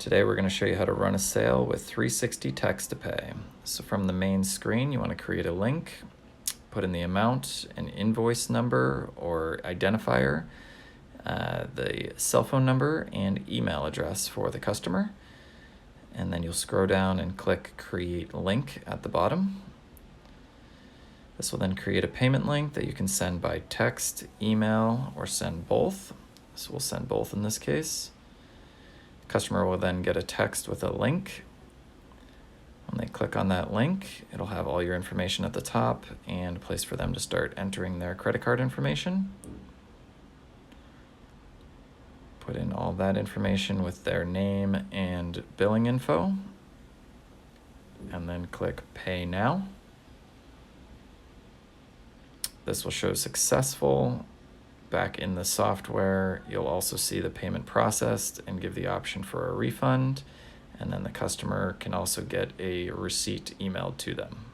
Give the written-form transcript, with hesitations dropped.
Today we're going to show you how to run a sale with 360 text to pay. So from the main screen, you want to create a link, put in the amount, an invoice number or identifier, the cell phone number and email address for the customer. And then you'll scroll down and click Create Link at the bottom. This will then create a payment link that you can send by text, email, or send both. So we'll send both in this case. Customer will then get a text with a link. When they click on that link, it'll have all your information at the top and a place for them to start entering their credit card information. Put in all that information with their name and billing info, and then click Pay Now. This will show successful. Back in the software, you'll also see the payment processed and give the option for a refund, and then the customer can also get a receipt emailed to them.